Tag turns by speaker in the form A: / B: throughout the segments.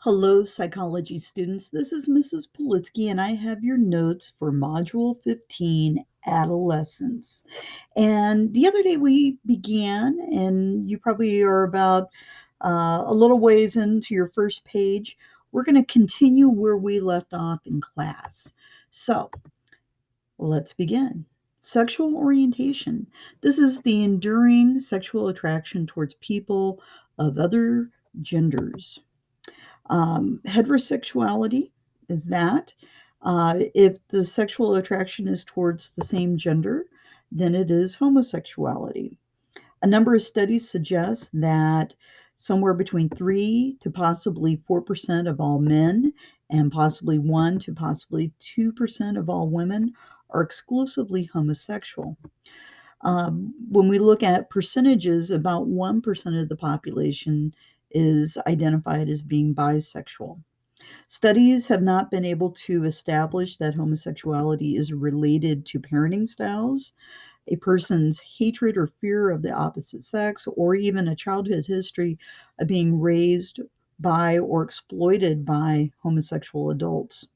A: Hello, psychology students. This is Mrs. Politsky, and I have your notes for Module 15, Adolescence. And the other day we began, and you probably are about a little ways into your first page. We're going to continue where we left off in class. So let's begin. Sexual orientation. This is the enduring sexual attraction towards people of other genders. Heterosexuality is that. If the sexual attraction is towards the same gender, then it is homosexuality. A number of studies suggest that somewhere between 3 to possibly 4% of all men and possibly 1 to possibly 2% of all women are exclusively homosexual. When we look at percentages, about 1% of the population is identified as being bisexual. Studies have not been able to establish that homosexuality is related to parenting styles, a person's hatred or fear of the opposite sex, or even a childhood history of being raised by or exploited by homosexual adults.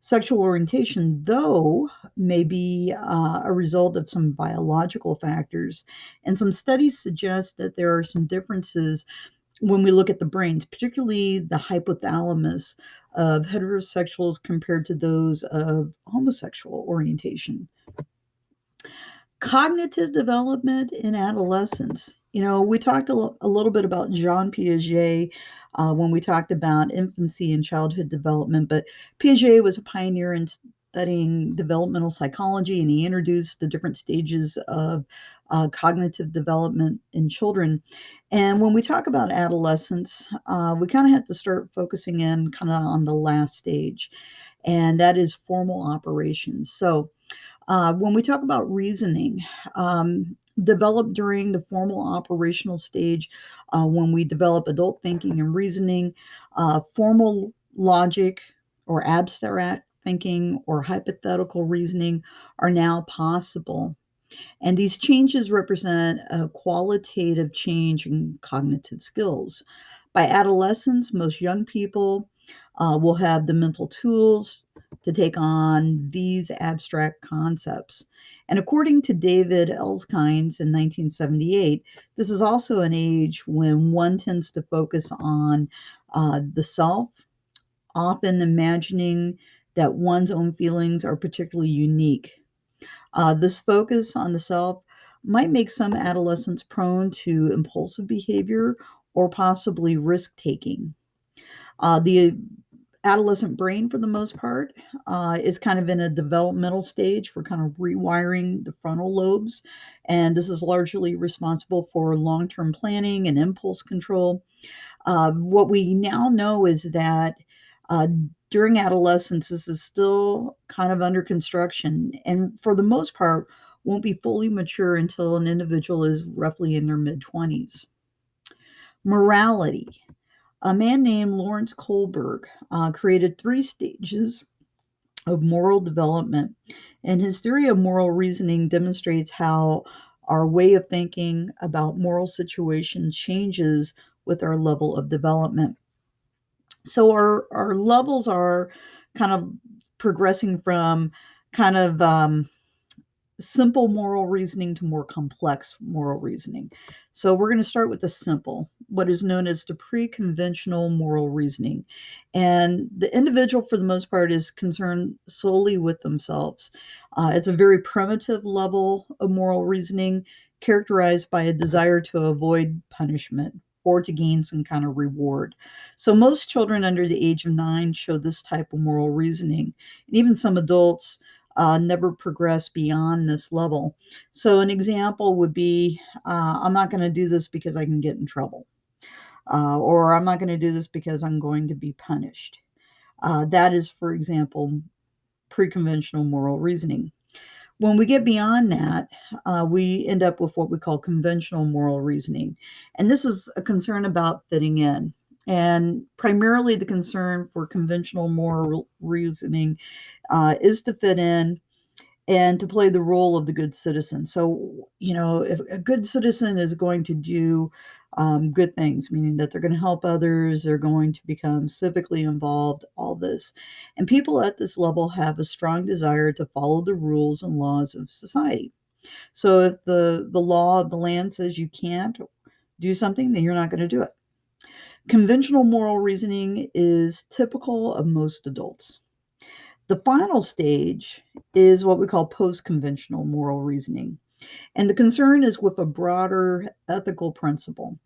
A: Sexual orientation, though, may be a result of some biological factors, and some studies suggest that there are some differences when we look at the brains, particularly the hypothalamus of heterosexuals compared to those of homosexual orientation. Cognitive development in adolescence. We talked a little bit about Jean Piaget when we talked about infancy and childhood development, but Piaget was a pioneer in studying developmental psychology, and he introduced the different stages of cognitive development in children. And when we talk about adolescence, we kind of have to start focusing in kind of on the last stage, and that is formal operations. So when we talk about reasoning, developed during the formal operational stage, when we develop adult thinking and reasoning, formal logic or abstract thinking or hypothetical reasoning are now possible. And these changes represent a qualitative change in cognitive skills. By adolescence, most young people will have the mental tools to take on these abstract concepts. And according to David Elskines in 1978, this is also an age when one tends to focus on the self, often imagining that one's own feelings are particularly unique. This focus on the self might make some adolescents prone to impulsive behavior or possibly risk taking. The adolescent brain, for the most part, is kind of in a developmental stage for kind of rewiring the frontal lobes. And this is largely responsible for long term planning and impulse control. What we now know is that uh, during adolescence, this is still kind of under construction, and for the most part, won't be fully mature until an individual is roughly in their mid 20s. Morality. A man named Lawrence Kohlberg created 3 stages of moral development, and his theory of moral reasoning demonstrates how our way of thinking about moral situations changes with our level of development. So our levels are kind of progressing from kind of simple moral reasoning to more complex moral reasoning. So we're going to start with the simple, what is known as the pre-conventional moral reasoning. And the individual, for the most part, is concerned solely with themselves. It's a very primitive level of moral reasoning characterized by a desire to avoid punishment or to gain some kind of reward. So most children under the age of 9 show this type of moral reasoning. And even some adults never progress beyond this level. So an example would be, I'm not going to do this because I can get in trouble, or I'm not going to do this because I'm going to be punished. That is, for example, pre-conventional moral reasoning. When we get beyond that, we end up with what we call conventional moral reasoning. And this is a concern about fitting in. And primarily the concern for conventional moral reasoning is to fit in and to play the role of the good citizen. So, if a good citizen is going to do good things, meaning that they're going to help others, they're going to become civically involved, all this. And people at this level have a strong desire to follow the rules and laws of society. So if the law of the land says you can't do something, then you're not going to do it. Conventional moral reasoning is typical of most adults. The final stage is what we call post conventional moral reasoning. And the concern is with a broader ethical principle.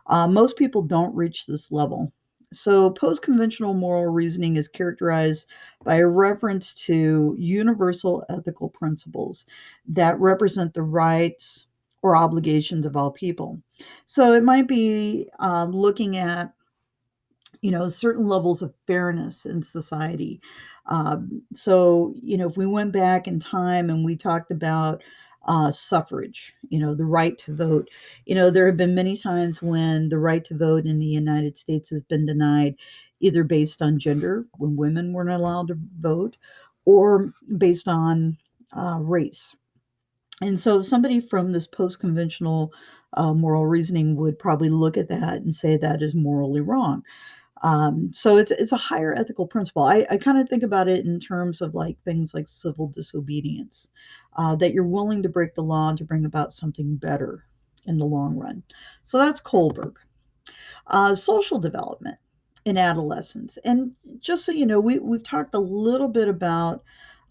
A: Most people don't reach this level. So, post conventional moral reasoning is characterized by a reference to universal ethical principles that represent the rights or obligations of all people. So, it might be looking at certain levels of fairness in society. So if we went back in time and we talked about suffrage, the right to vote, there have been many times when the right to vote in the United States has been denied, either based on gender, when women weren't allowed to vote, or based on race. And so somebody from this post conventional moral reasoning would probably look at that and say that is morally wrong. So it's a higher ethical principle. I kind of think about it in terms of like things like civil disobedience, that you're willing to break the law to bring about something better in the long run. So that's Kohlberg. Social development in adolescence. And just so you know, we've talked a little bit about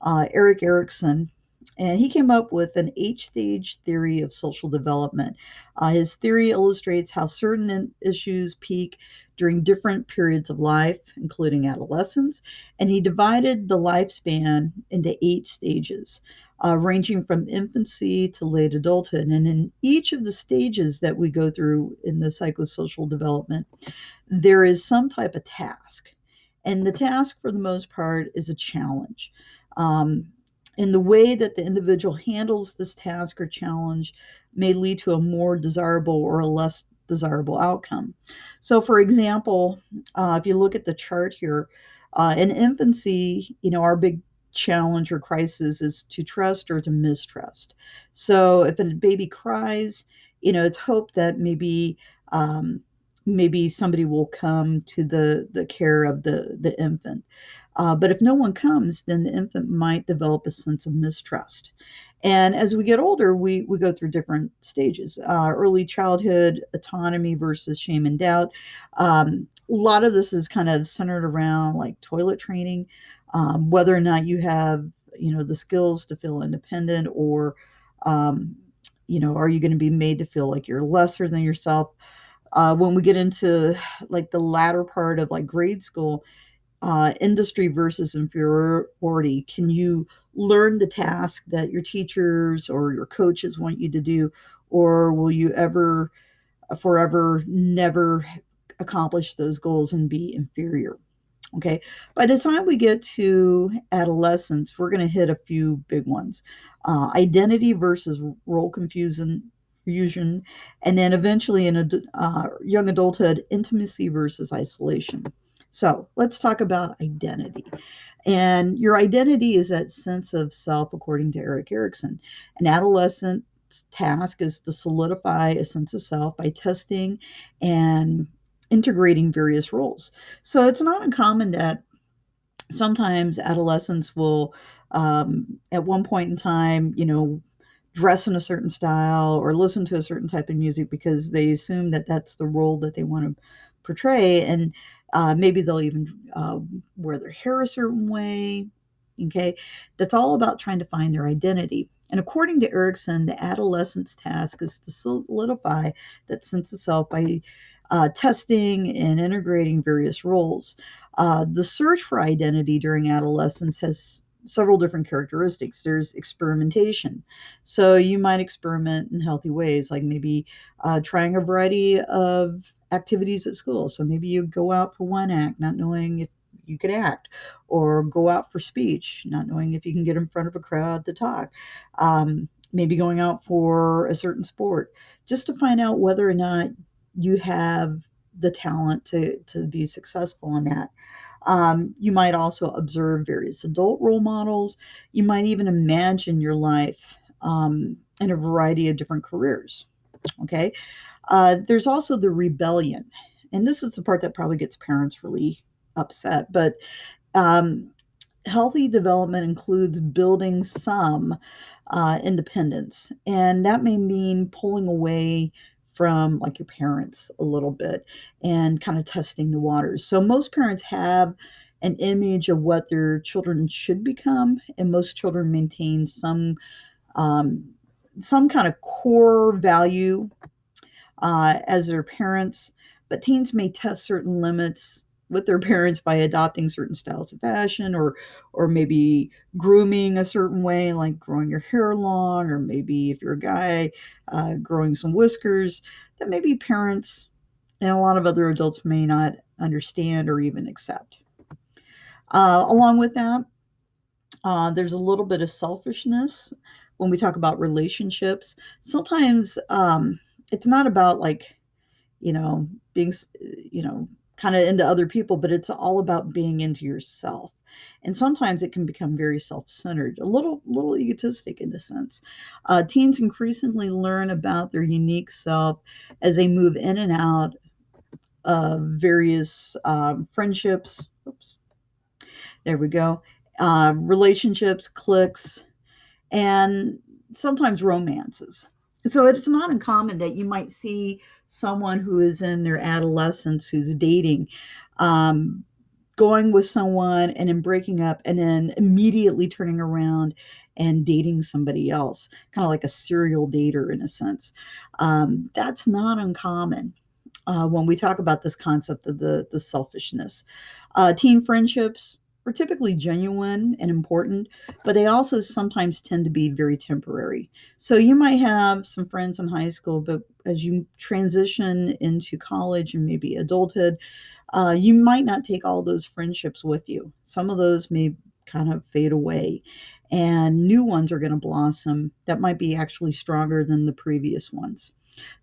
A: Eric Erickson, and he came up with an H-stage theory of social development. His theory illustrates how certain issues peak during different periods of life, including adolescence, and he divided the lifespan into 8 stages, ranging from infancy to late adulthood. And in each of the stages that we go through in the psychosocial development, there is some type of task. And the task, for the most part, is a challenge. Um, and the way that the individual handles this task or challenge may lead to a more desirable or a less desirable outcome. So, for example, if you look at the chart here, in infancy, our big challenge or crisis is to trust or to mistrust. So, if a baby cries, it's hoped that maybe somebody will come to the care of the infant. But if no one comes, then the infant might develop a sense of mistrust. And as we get older, we go through different stages. Early childhood, autonomy versus shame and doubt. A lot of this is kind of centered around like toilet training, whether or not you have the skills to feel independent, or are you going to be made to feel like you're lesser than yourself. When we get into like the latter part of like grade school, industry versus inferiority. Can you learn the task that your teachers or your coaches want you to do, or will you ever, forever, never accomplish those goals and be inferior? Okay. By the time we get to adolescence, we're going to hit a few big ones: identity versus role fusion, and then eventually in young adulthood, intimacy versus isolation. So let's talk about identity. And your identity is that sense of self, according to Eric Erickson. An adolescent's task is to solidify a sense of self by testing and integrating various roles. So it's not uncommon that sometimes adolescents will, at one point in time, dress in a certain style or listen to a certain type of music because they assume that that's the role that they want to portray. And maybe they'll even wear their hair a certain way. Okay. That's all about trying to find their identity. And according to Erickson, the adolescent's task is to solidify that sense of self by testing and integrating various roles. The search for identity during adolescence has several different characteristics. There's experimentation. So you might experiment in healthy ways, like maybe trying a variety of activities at school. So maybe you go out for one act, not knowing if you could act, or go out for speech, not knowing if you can get in front of a crowd to talk. Maybe going out for a certain sport, just to find out whether or not you have the talent to be successful in that. You might also observe various adult role models. You might even imagine your life in a variety of different careers. Okay. There's also the rebellion. And this is the part that probably gets parents really upset. But um, healthy development includes building some independence. And that may mean pulling away from like your parents a little bit and kind of testing the waters. So most parents have an image of what their children should become, and most children maintain um, some kind of core value as their parents, but teens may test certain limits with their parents by adopting certain styles of fashion or maybe grooming a certain way, like growing your hair long, or maybe if you're a guy, growing some whiskers that maybe parents and a lot of other adults may not understand or even accept. Along with that, there's a little bit of selfishness when we talk about relationships. Sometimes it's not about like being, kind of into other people, but it's all about being into yourself. And sometimes it can become very self-centered, a little egotistic in a sense. Teens increasingly learn about their unique self as they move in and out of various friendships. Oops, there we go. Relationships, cliques, and sometimes romances. So it's not uncommon that you might see someone who is in their adolescence who's dating, um, going with someone and then breaking up and then immediately turning around and dating somebody else, kind of like a serial dater in a sense. That's not uncommon when we talk about this concept of the selfishness. Teen friendships are typically genuine and important, but they also sometimes tend to be very temporary. So you might have some friends in high school, but as you transition into college and maybe adulthood, you might not take all those friendships with you. Some of those may kind of fade away, and new ones are going to blossom that might be actually stronger than the previous ones.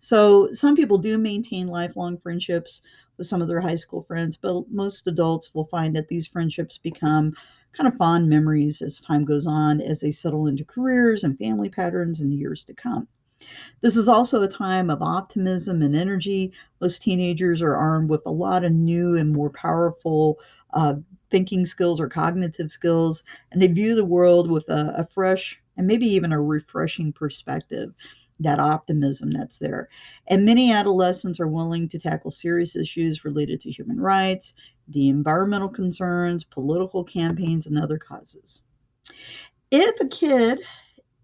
A: So some people do maintain lifelong friendships with some of their high school friends, but most adults will find that these friendships become kind of fond memories as time goes on, as they settle into careers and family patterns in the years to come. This is also a time of optimism and energy. Most teenagers are armed with a lot of new and more powerful thinking skills or cognitive skills, and they view the world with a fresh and maybe even a refreshing perspective. That optimism that's there. And many adolescents are willing to tackle serious issues related to human rights, the environmental concerns, political campaigns, and other causes. If a kid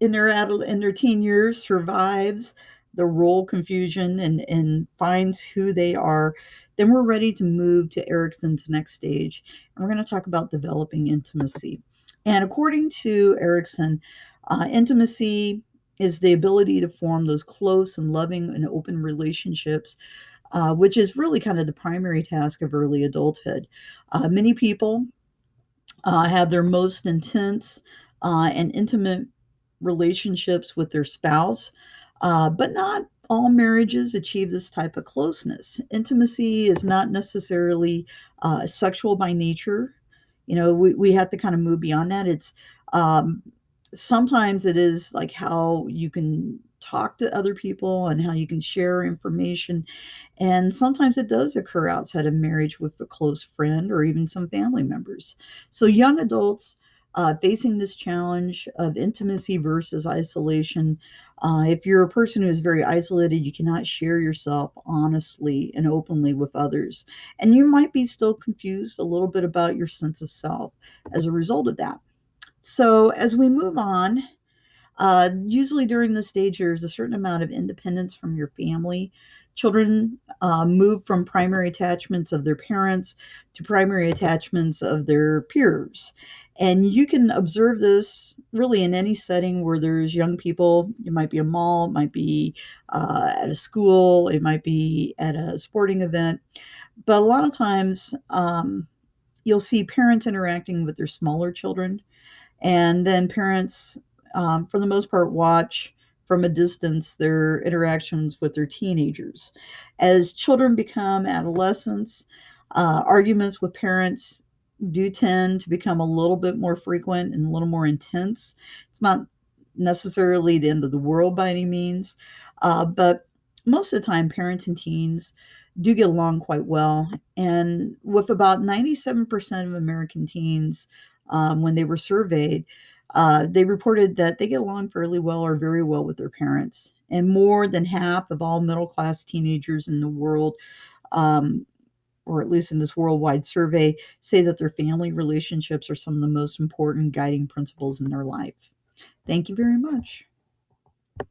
A: in their teen years survives the role confusion and finds who they are, then we're ready to move to Erickson's next stage. And we're going to talk about developing intimacy. And according to Erickson, intimacy is the ability to form those close and loving and open relationships, which is really kind of the primary task of early adulthood. Many people have their most intense and intimate relationships with their spouse, but not all marriages achieve this type of closeness. Intimacy is not necessarily sexual by nature. We have to kind of move beyond that. It's um, sometimes it is like how you can talk to other people and how you can share information, and sometimes it does occur outside of marriage with a close friend or even some family members. So, young adults facing this challenge of intimacy versus isolation, if you're a person who is very isolated, you cannot share yourself honestly and openly with others. And you might be still confused a little bit about your sense of self as a result of that. So, as we move on, usually during this stage, there's a certain amount of independence from your family. Children move from primary attachments of their parents to primary attachments of their peers. And you can observe this really in any setting where there's young people. It might be a mall, it might be at a school, it might be at a sporting event. But a lot of times, you'll see parents interacting with their smaller children, and then parents, for the most part, watch from a distance their interactions with their teenagers. As children become adolescents, arguments with parents do tend to become a little bit more frequent and a little more intense. It's not necessarily the end of the world by any means, but most of the time, parents and teens do get along quite well. And with about 97% of American teens, when they were surveyed, they reported that they get along fairly well or very well with their parents. And more than half of all middle class teenagers in the world, um, or at least in this worldwide survey, say that their family relationships are some of the most important guiding principles in their life. Thank you very much.